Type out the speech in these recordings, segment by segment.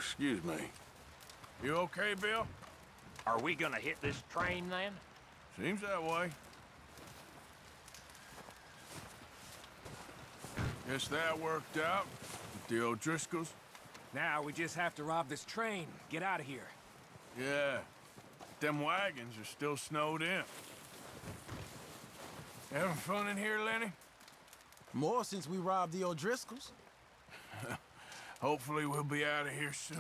excuse me. You okay, Bill? Are we gonna hit this train then? Seems that way. Guess that worked out with the O'Driscolls. Now we just have to rob this train, get out of here. Yeah. Them wagons are still snowed in. Having fun in here, Lenny? More since we robbed the O'Driscolls. Hopefully we'll be out of here soon.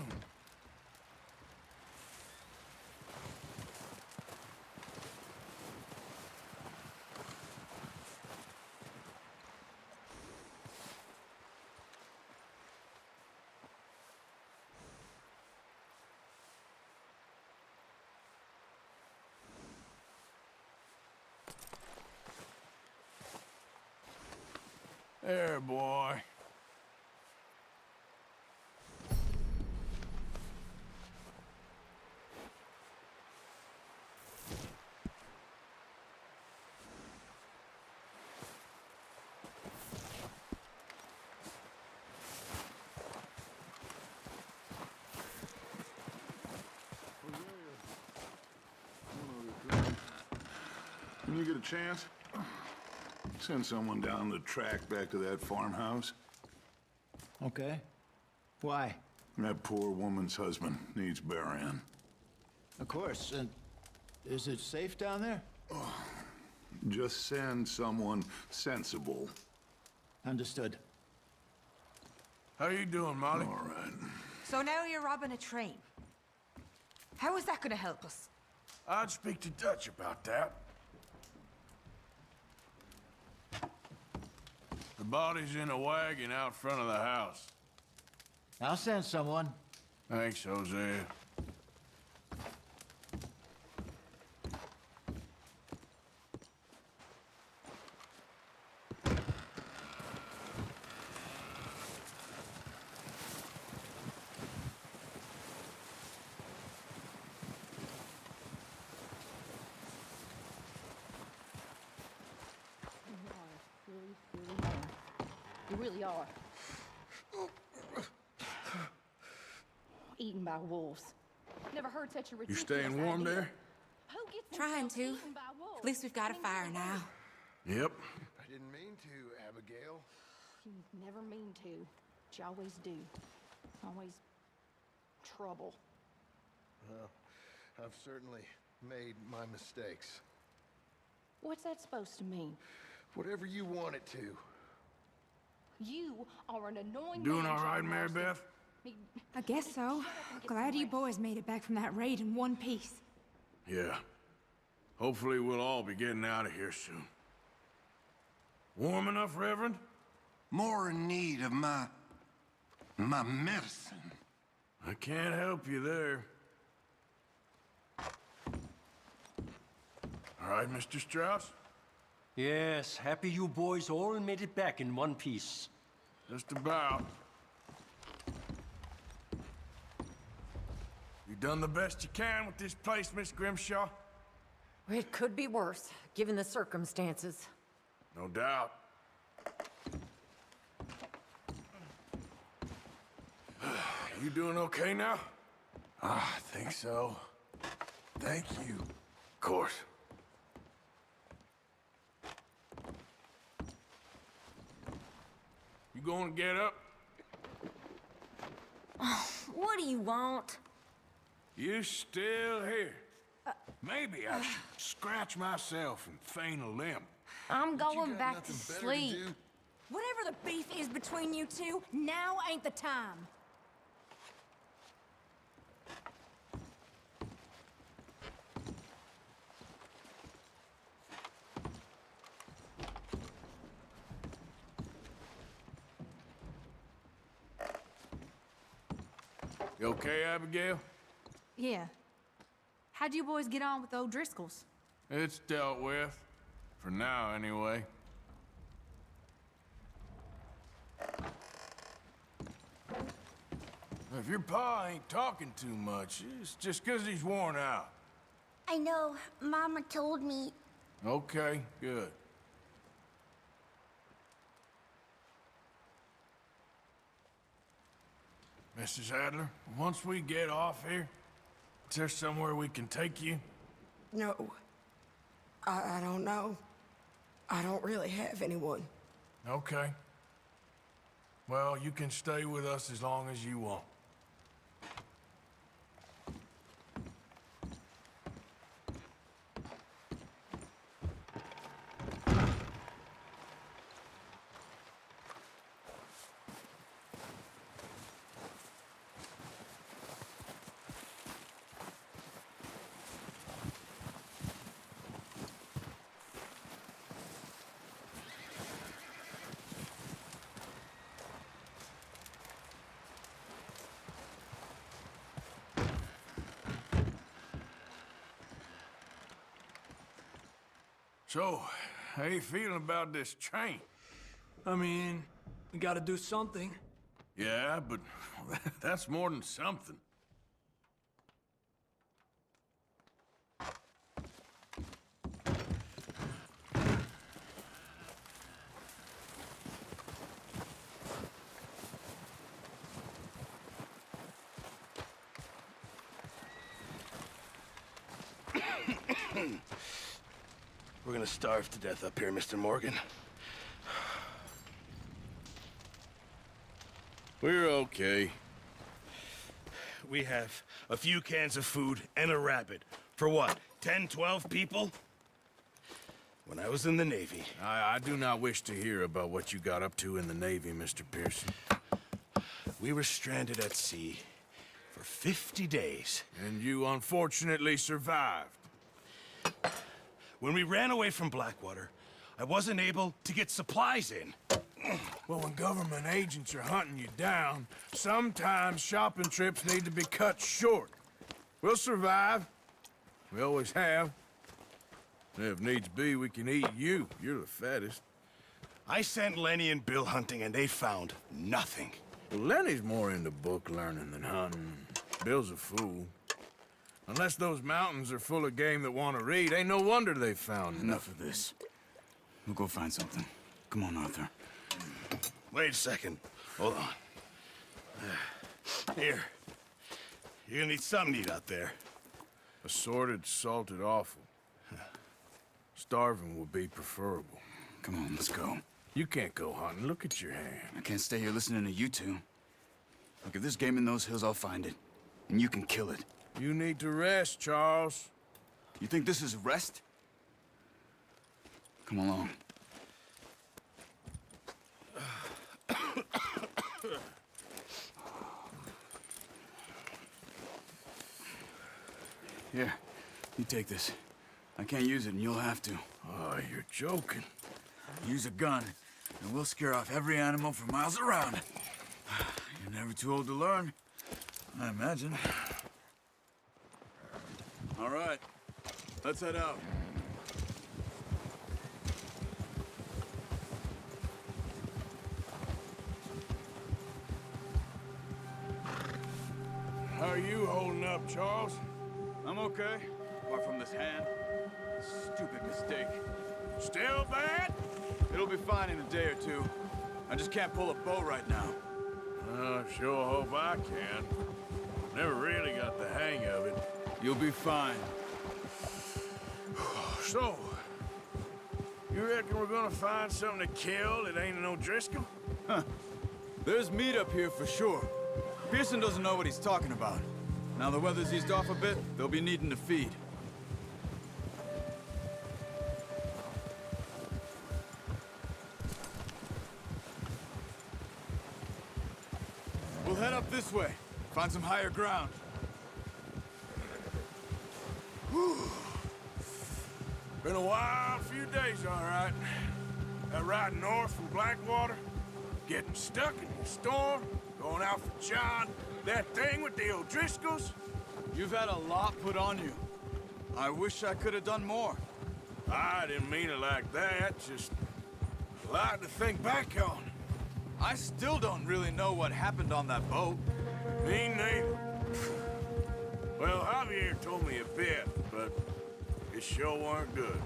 There, boy. When you get a chance, send someone down the track back to that farmhouse. Okay. Why? That poor woman's husband needs burying. Of course. And is it safe down there? Just send someone sensible. Understood. How you doing, Molly? All right. So now you're robbing a train. How is that gonna help us? I'd speak to Dutch about that. The body's in a wagon out front of the house. I'll send someone. Thanks, Hosea. You really are. Eaten by wolves. Never heard such a You ridiculous staying warm idea. there? Who gets Trying themselves to. eaten by wolves? At least we've got a fire now. Yep. I didn't mean to, Abigail. You never mean to, but you always do. Always trouble. Well, I've certainly made my mistakes. What's that supposed to mean? Whatever you want it to. You are an annoying Doing man, all right, John Mary Marston. Beth? I guess so. Glad you boys made it back from that raid in one piece. Yeah. Hopefully we'll all be getting out of here soon. Warm enough, Reverend? More in need of my medicine. I can't help you there. All right, Mr. Strauss? Yes, happy you boys all made it back in one piece. Just about. You done the best you can with this place, Miss Grimshaw? It could be worse, given the circumstances. No doubt. You doing okay now? I think so. Thank you. Of course. You going to get up? What do you want? You still here? Maybe I should scratch myself and feign a limp. I'm going got back to nothing better to sleep. do? Whatever the beef is between you two, now ain't the time. You okay, Abigail? Yeah. How'd you boys get on with the O'Driscolls? It's dealt with. For now, anyway. If your pa ain't talking too much, it's just 'cause he's worn out. I know. Mama told me. Okay, good. Mrs. Adler, once we get off here, is there somewhere we can take you? No. I don't know. I don't really have anyone. Okay. Well, you can stay with us as long as you want. So, how you feeling about this train? I mean, we gotta do something. Yeah, but that's more than something. We're gonna starve to death up here, Mr. Morgan. We're okay. We have a few cans of food and a rabbit. For what, 10, 12 people? When I was in the Navy... I do not wish to hear about what you got up to in the Navy, Mr. Pearson. We were stranded at sea for 50 days. And you unfortunately survived. When we ran away from Blackwater, I wasn't able to get supplies in. Well, when government agents are hunting you down, sometimes shopping trips need to be cut short. We'll survive. We always have. And if needs be, we can eat you. You're the fattest. I sent Lenny and Bill hunting, and they found nothing. Well, Lenny's more into book learning than hunting. Bill's a fool. Unless those mountains are full of game that want to read, ain't no wonder they found Enough of this. We'll go find something. Come on, Arthur. Wait a second. Hold on. Here. You're gonna need something to eat out there. Assorted, salted offal. Starving would be preferable. Come on, let's go. You can't go hunting. Look at your hand. I can't stay here listening to you two. Look, if there's game in those hills, I'll find it. And you can kill it. You need to rest, Charles. You think this is rest? Come along. Here, you take this. I can't use it, and you'll have to. Oh, you're joking. Use a gun, and we'll scare off every animal for miles around. You're never too old to learn, I imagine. All right, let's head out. How are you holding up, Charles? I'm okay, apart from this hand. Stupid mistake. Still bad? It'll be fine in a day or two. I just can't pull a bow right now. Sure hope I can. Never really got the hang of it. You'll be fine. So, you reckon we're gonna find something to kill that ain't an O'Driscoll? Huh. There's meat up here for sure. Pearson doesn't know what he's talking about. Now the weather's eased off a bit, they'll be needing to feed. We'll head up this way. Find some higher ground. Whew. Been a wild few days, all right. That ride north from Blackwater, getting stuck in the storm, going out for John, that thing with the O'Driscolls. You've had a lot put on you. I wish I could have done more. I didn't mean it like that, just a lot to think back on. I still don't really know what happened on that boat. Me neither. Well, Javier told me a bit, but it sure weren't good.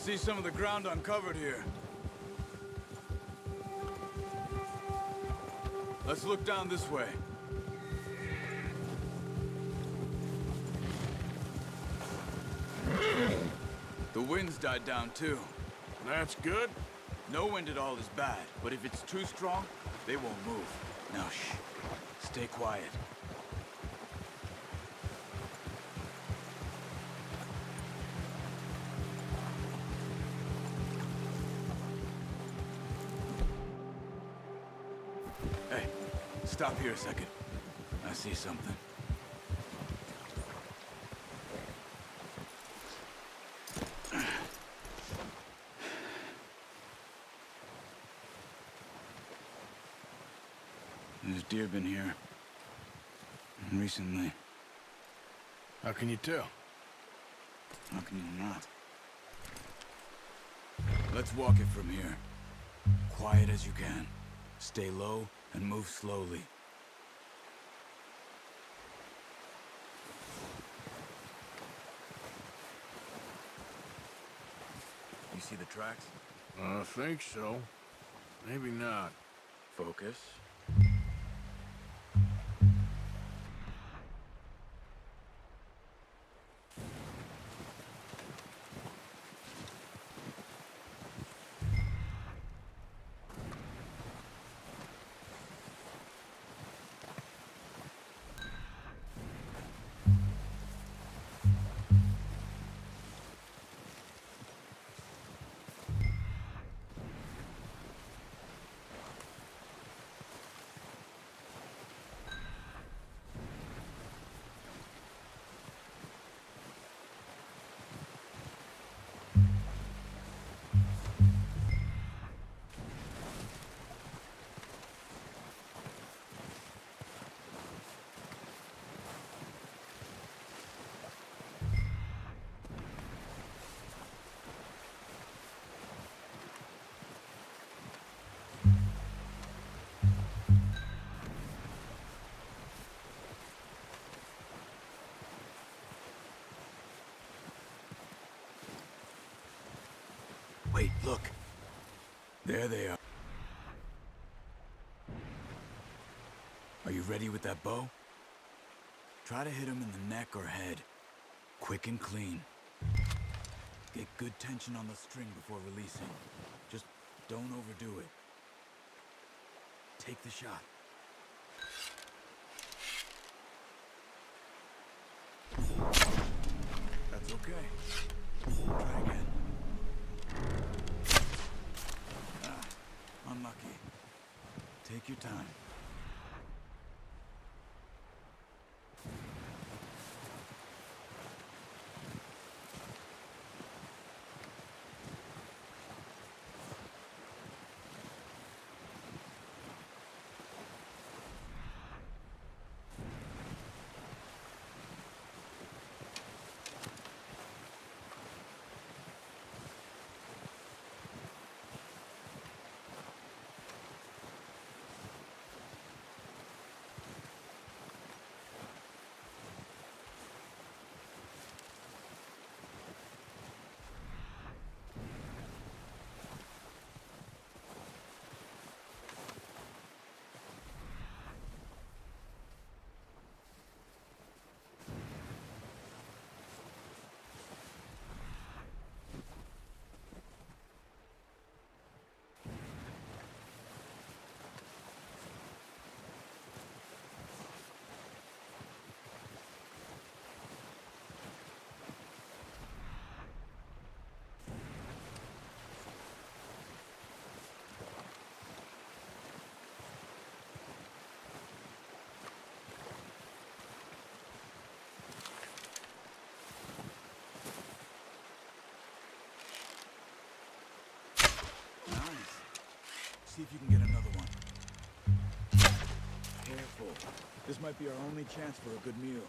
see some of the ground uncovered here. Let's look down this way. The wind's died down too. That's good. No wind at all is bad, but if it's too strong, they won't move. Now shh. Stay quiet. Hey, stop here a second. I see something. There's deer been here. Recently. How can you tell? How can you not? Let's walk it from here. Quiet as you can. Stay low and move slowly. You see the tracks? I think so. Maybe not. Focus. Wait, look. There they are. Are you ready with that bow? Try to hit him in the neck or head. Quick and clean. Get good tension on the string before releasing. Just don't overdo it. Take the shot. That's okay. Try again. Unlucky. Take your time. See if you can get another one. Careful. This might be our only chance for a good meal.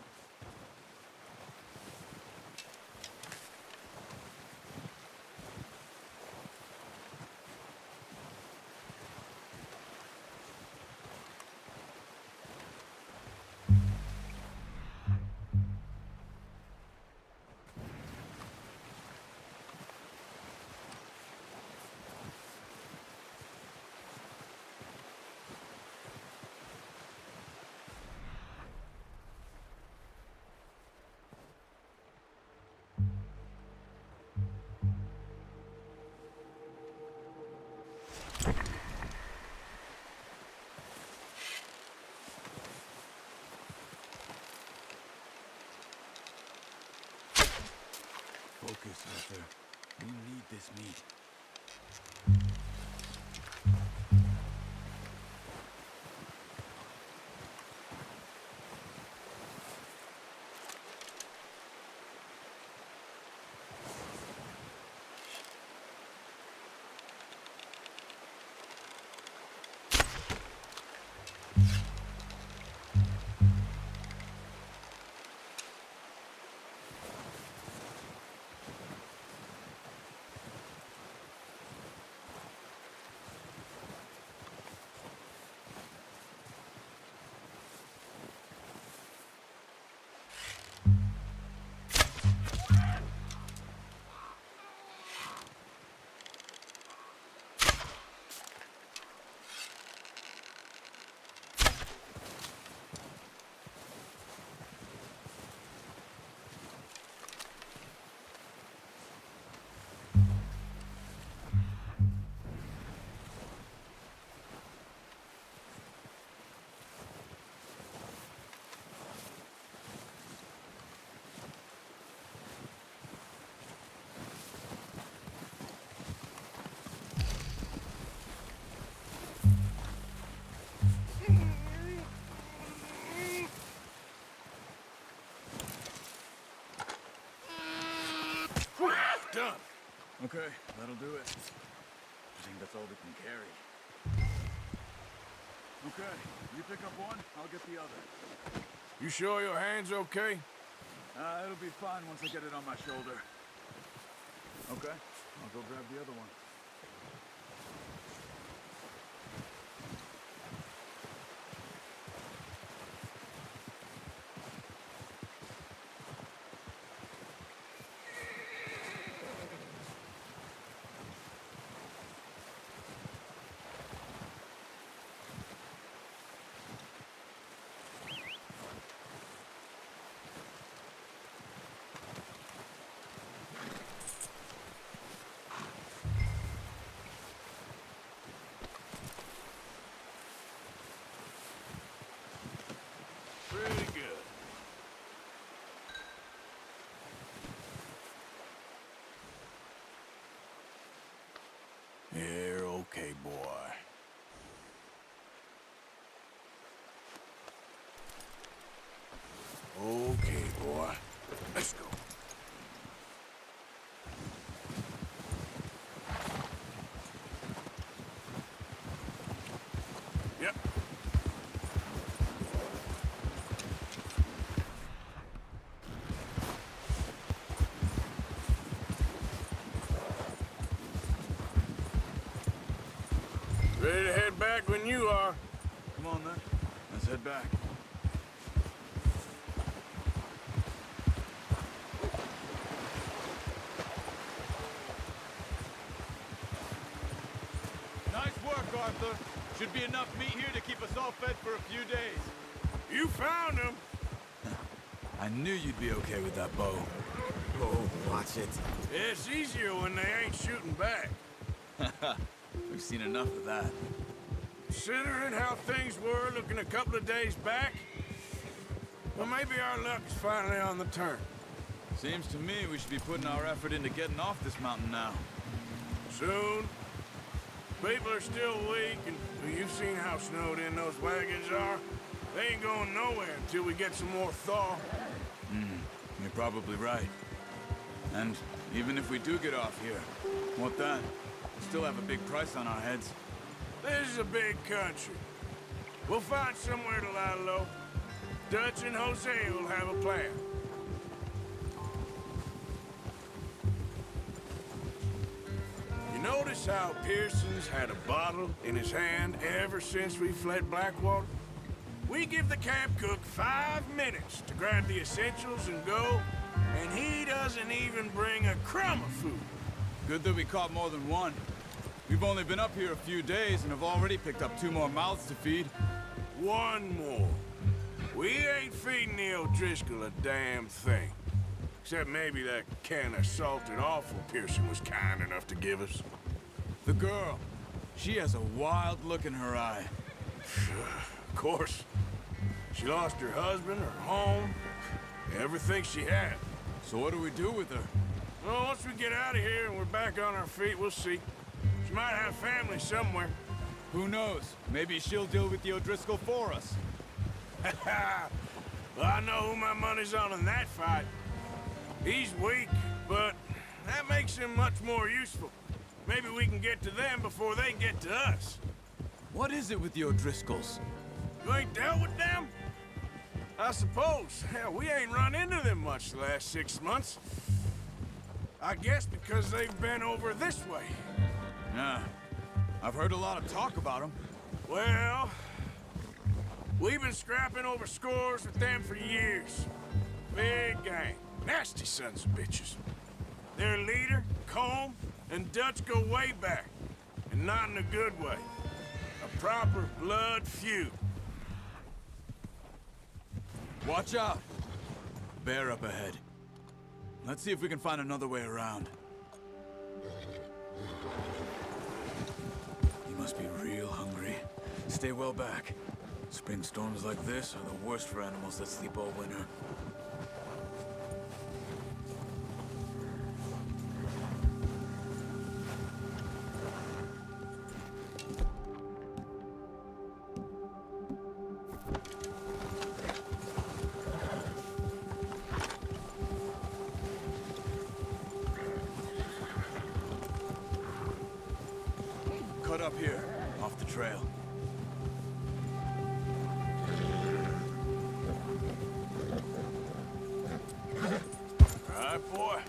Arthur. We need this meat. Done. Okay, that'll do it. I think that's all we can carry. Okay, you pick up one, I'll get the other. You sure your hand's okay? It'll be fine once I get it on my shoulder. Okay, I'll go grab the other one. Pretty good. You're okay, boy. Okay, boy. Let's go. Yep. Ready to head back when you are. Come on, then. Let's head back. Nice work, Arthur. Should be enough meat here to keep us all fed for a few days. You found him. I knew you'd be okay with that bow. Oh, watch it. It's easier when they ain't shooting back. We've seen enough of that. Considering how things were looking a couple of days back, well, maybe our luck is finally on the turn. Seems to me we should be putting our effort into getting off this mountain now. Soon. People are still weak, and you've seen how snowed in those wagons are. They ain't going nowhere until we get some more thaw. You're probably right. And even if we do get off here, what then? We still have a big price on our heads. This is a big country. We'll find somewhere to lie low. Dutch and Jose will have a plan. You notice how Pearson's had a bottle in his hand ever since we fled Blackwater? We give the camp cook 5 minutes to grab the essentials and go, and he doesn't even bring a crumb of food. Good that we caught more than one. We've only been up here a few days and have already picked up 2 more mouths to feed. One more. We ain't feeding the O'Driscoll a damn thing. Except maybe that can of salted offal Pearson was kind enough to give us. The girl. She has a wild look in her eye. Of course. She lost her husband, her home, everything she had. So what do we do with her? Well, once we get out of here and we're back on our feet, we'll see. She might have family somewhere. Who knows? Maybe she'll deal with the O'Driscoll for us. Well, I know who my money's on in that fight. He's weak, but that makes him much more useful. Maybe we can get to them before they get to us. What is it with the O'Driscolls? You ain't dealt with them? I suppose. Hell, we ain't run into them much the last 6 months. I guess because they've been over this way. Yeah. I've heard a lot of talk about them. Well, we've been scrapping over scores with them for years. Big gang. Nasty sons of bitches. Their leader, Colm, and Dutch go way back. And not in a good way. A proper blood feud. Watch out! Bear up ahead. Let's see if we can find another way around. You must be real hungry. Stay well back. Spring storms like this are the worst for animals that sleep all winter. Cut up here, off the trail. All right, boy.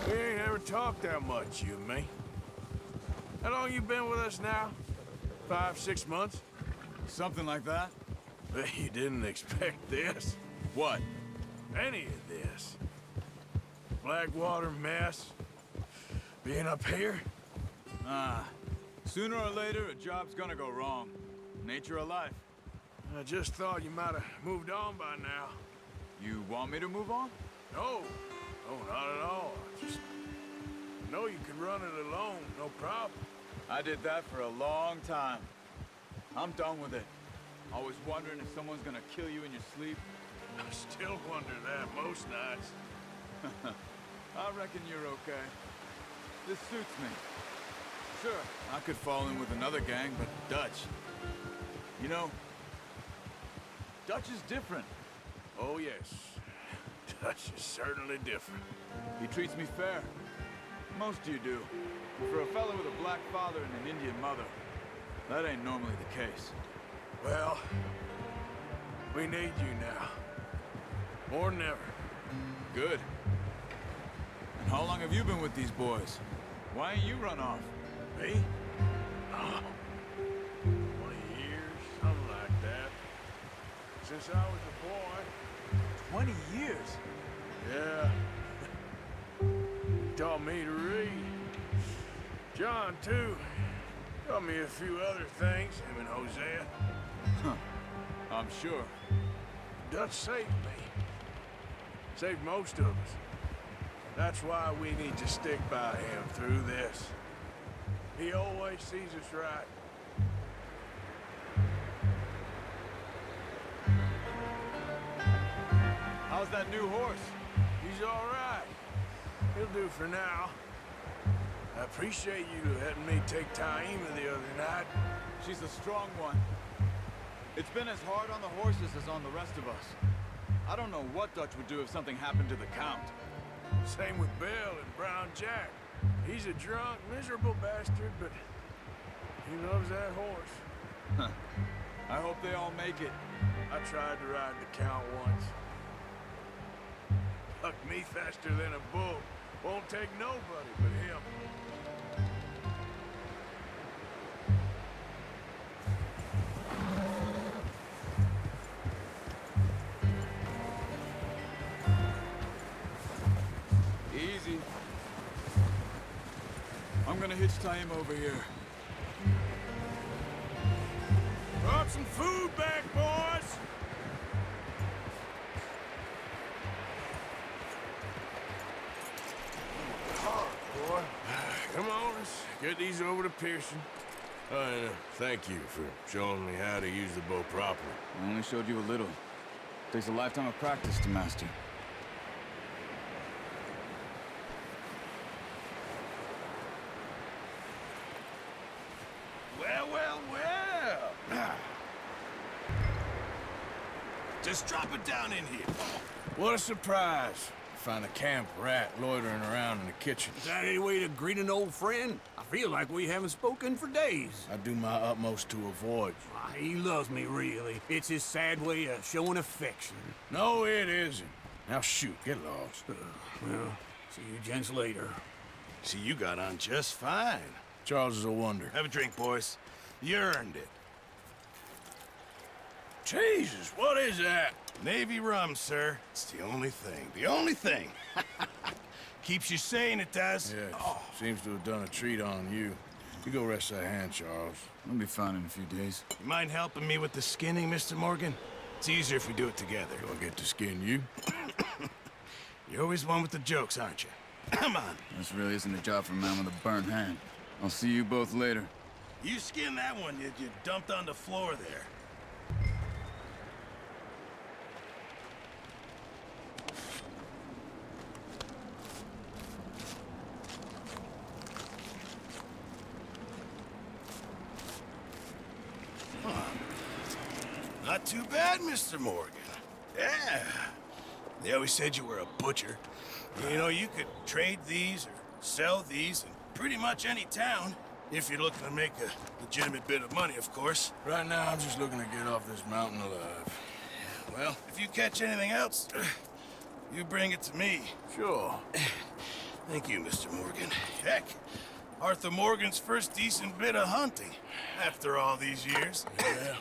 We ain't ever talked that much, you and me. How long you been with us now? 5, 6 months? Something like that? Bet you didn't expect this. What? Any of this. Blackwater mess. Being up here. Sooner or later, a job's gonna go wrong. Nature of life. I just thought you might have moved on by now. You want me to move on? No. No, not at all. I just know you could run it alone, no problem. I did that for a long time. I'm done with it. Always wondering if someone's gonna kill you in your sleep. I still wonder that most nights. I reckon you're okay. This suits me. Sure, I could fall in with another gang, but Dutch... You know, Dutch is different. Oh, yes. Dutch is certainly different. He treats me fair. Most of you do. For a fellow with a black father and an Indian mother, that ain't normally the case. Well, we need you now. More than ever. Good. And how long have you been with these boys? Why ain't you run off? Me? Oh, 20 years, something like that. Since I was a boy. 20 years? Yeah. He taught me to read. John, too. Taught me a few other things, him and Hosea. Huh. I'm sure. Dutch saved me. Saved most of us. That's why we need to stick by him through this. He always sees us right. How's that new horse? He's all right. He'll do for now. I appreciate you letting me take Taima the other night. She's a strong one. It's been as hard on the horses as on the rest of us. I don't know what Dutch would do if something happened to the Count. Same with Bill and Brown Jack. He's a drunk, miserable bastard, but he loves that horse. Huh. I hope they all make it. I tried to ride the Count once. Bucked me faster than a bull. Won't take nobody but him. Easy. I'm gonna hitch Taima over here. Brought some food back, boys! Hard, boy. keys over to Pearson. Thank you for showing me how to use the bow properly. I only showed you a little. Takes a lifetime of practice to master. Well, well, well. Just drop it down in here. What a surprise. Find a camp rat loitering around in the kitchen. Is that any way to greet an old friend? I feel like we haven't spoken for days. I do my utmost to avoid you. Ah, he loves me, really. It's his sad way of showing affection. No, it isn't. Now shoot, get lost. Well, see you gents later. See, you got on just fine. Charles is a wonder. Have a drink, boys. You earned it. Jesus, what is that? Navy rum, sir. It's the only thing. The only thing. Keeps you sane, it does. Yes. Seems to have done a treat on you. You go rest that hand, Charles. I'll be fine in a few days. You mind helping me with the skinning, Mr. Morgan? It's easier if we do it together. Do I get to skin you? You're always one with the jokes, aren't you? Come on. This really isn't a job for a man with a burnt hand. I'll see you both later. You skinned that one you dumped on the floor there. Not too bad, Mr. Morgan. Yeah. They always said you were a butcher. You know, you could trade these or sell these in pretty much any town, if you're looking to make a legitimate bit of money, of course. Right now, I'm just looking to get off this mountain alive. Well, if you catch anything else, you bring it to me. Sure. Thank you, Mr. Morgan. Heck, Arthur Morgan's first decent bit of hunting after all these years. Yeah.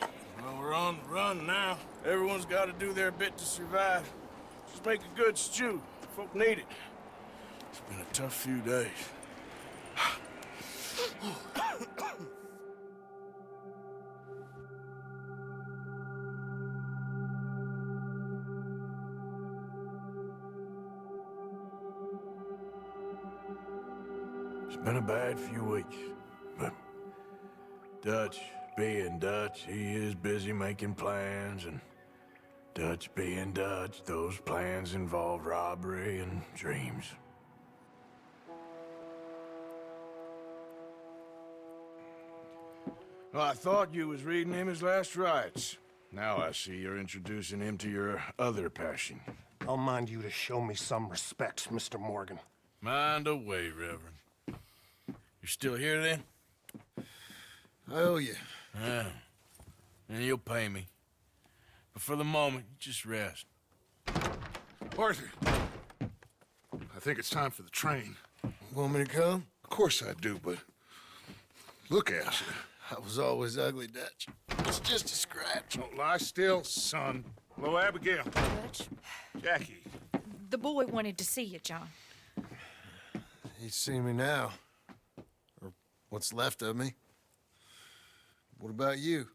Well, we're on the run now. Everyone's got to do their bit to survive. Just make a good stew. Folk need it. It's been a tough few days. It's been a bad few weeks, but Dutch being Dutch, he is busy making plans, and Dutch being Dutch, those plans involve robbery and dreams. Well, I thought you was reading him his last rites. Now I see you're introducing him to your other passion. I'll mind you to show me some respect, Mr. Morgan. Mind away, Reverend. You're still here, then? I owe you. Yeah. And you'll pay me. But for the moment, just rest. Arthur, I think it's time for the train. Want me to come? Of course I do, but look at you. I was always ugly, Dutch. It's just a scratch. Don't lie still, son. Hello, Abigail. Dutch, Jackie. the boy wanted to see you, John. He's seen me now. Or what's left of me. What about you?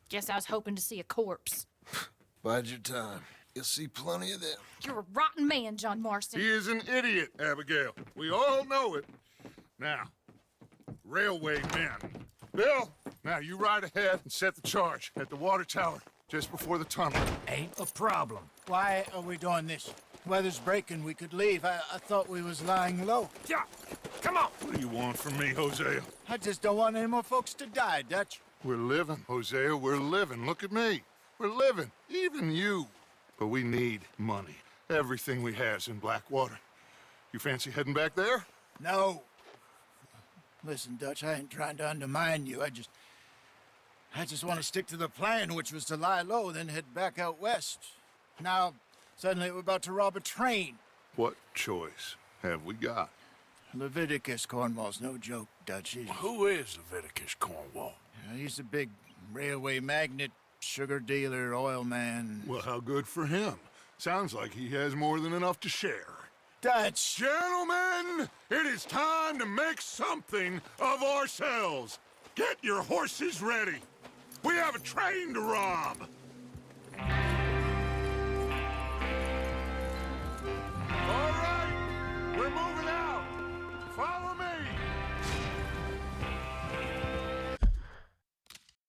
Guess I was hoping to see a corpse. Bide your time. You'll see plenty of them. You're a rotten man, John Marston. He is an idiot, Abigail. We all know it. Now, railway men. Bill, now you ride ahead and set the charge at the water tower just before the tunnel. Ain't a problem. Why are we doing this? Weather's breaking. We could leave. I thought we was lying low. Yeah, come on. What do you want from me, Hosea? I just don't want any more folks to die, Dutch. We're living, Hosea. We're living. Look at me. We're living. Even you. But we need money. Everything we has in Blackwater. You fancy heading back there? No. Listen, Dutch, I ain't trying to undermine you. I just want to stick to the plan, which was to lie low, then head back out west. Now, suddenly we're about to rob a train. What choice have we got? Leviticus Cornwall's no joke, Dutch. Who is Leviticus Cornwall? He's a big railway magnate, sugar dealer, oil man. Well, how good for him. Sounds like he has more than enough to share. Dutch! Gentlemen, it is time to make something of ourselves. Get your horses ready. We have a train to rob.